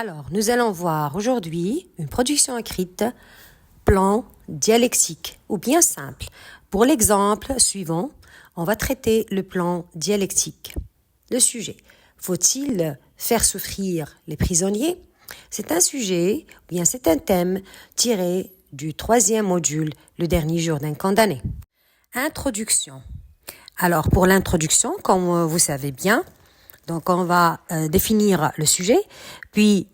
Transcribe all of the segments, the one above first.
Alors, nous allons voir aujourd'hui une production écrite, plan dialectique ou bien simple. Pour l'exemple suivant, on va traiter le plan dialectique. Le sujet, faut-il faire souffrir les prisonniers? C'est un sujet, ou bien c'est un thème tiré du 3e module, le dernier jour d'un condamné. Introduction. Alors, pour l'introduction, comme vous savez bien, donc on va définir le sujet, puis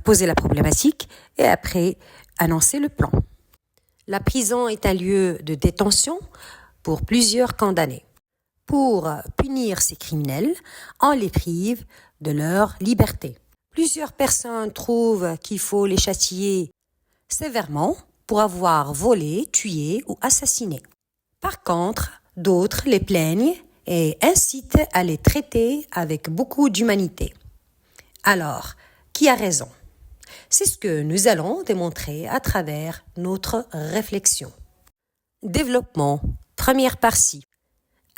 poser la problématique et après annoncer le plan. La prison est un lieu de détention pour plusieurs condamnés. Pour punir ces criminels, on les prive de leur liberté. Plusieurs personnes trouvent qu'il faut les châtier sévèrement pour avoir volé, tué ou assassiné. Par contre, d'autres les plaignent et incite à les traiter avec beaucoup d'humanité. Alors, qui a raison? C'est ce que nous allons démontrer à travers notre réflexion. Développement, première partie.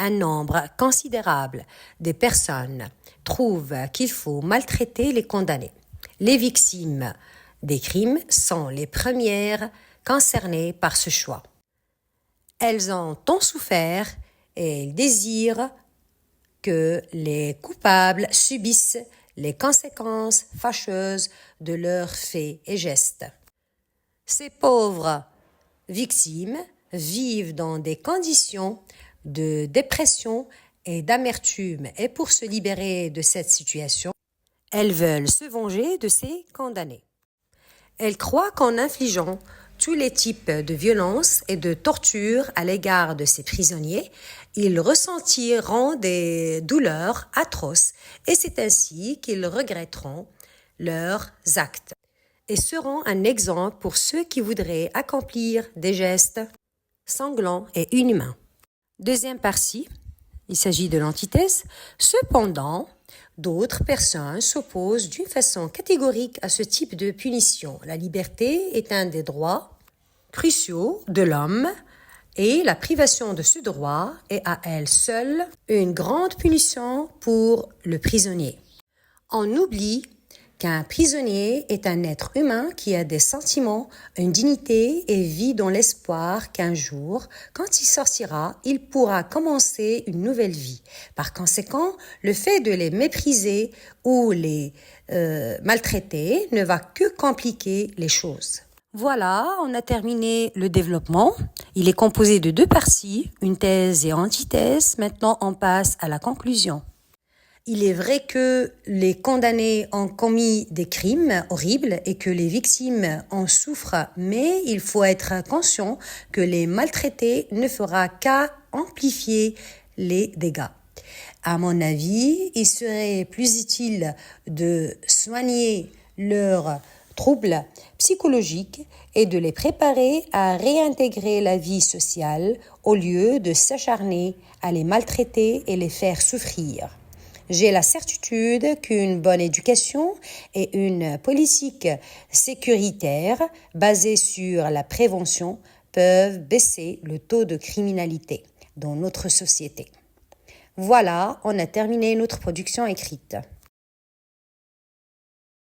Un nombre considérable de personnes trouvent qu'il faut maltraiter les condamnés. Les victimes des crimes sont les premières concernées par ce choix. Elles ont tant souffert et elles désirent que les coupables subissent les conséquences fâcheuses de leurs faits et gestes. Ces pauvres victimes vivent dans des conditions de dépression et d'amertume et pour se libérer de cette situation, elles veulent se venger de ces condamnés. Elles croient qu'en infligeant tous les types de violences et de tortures à l'égard de ces prisonniers, ils ressentiront des douleurs atroces et c'est ainsi qu'ils regretteront leurs actes et seront un exemple pour ceux qui voudraient accomplir des gestes sanglants et inhumains. Deuxième partie, il s'agit de l'antithèse. Cependant, d'autres personnes s'opposent d'une façon catégorique à ce type de punition. La liberté est un des droits cruciaux de l'homme et la privation de ce droit est à elle seule une grande punition pour le prisonnier. On oublie qu'un prisonnier est un être humain qui a des sentiments, une dignité et vit dans l'espoir qu'un jour, quand il sortira, il pourra commencer une nouvelle vie. Par conséquent, le fait de les mépriser ou les maltraiter ne va que compliquer les choses. Voilà, on a terminé le développement. Il est composé de 2 parties, une thèse et antithèse. Maintenant, on passe à la conclusion. Il est vrai que les condamnés ont commis des crimes horribles et que les victimes en souffrent, mais il faut être conscient que les maltraités ne fera qu'à amplifier les dégâts. À mon avis, il serait plus utile de soigner leurs troubles psychologiques et de les préparer à réintégrer la vie sociale au lieu de s'acharner à les maltraiter et les faire souffrir. J'ai la certitude qu'une bonne éducation et une politique sécuritaire basée sur la prévention peuvent baisser le taux de criminalité dans notre société. Voilà, on a terminé notre production écrite.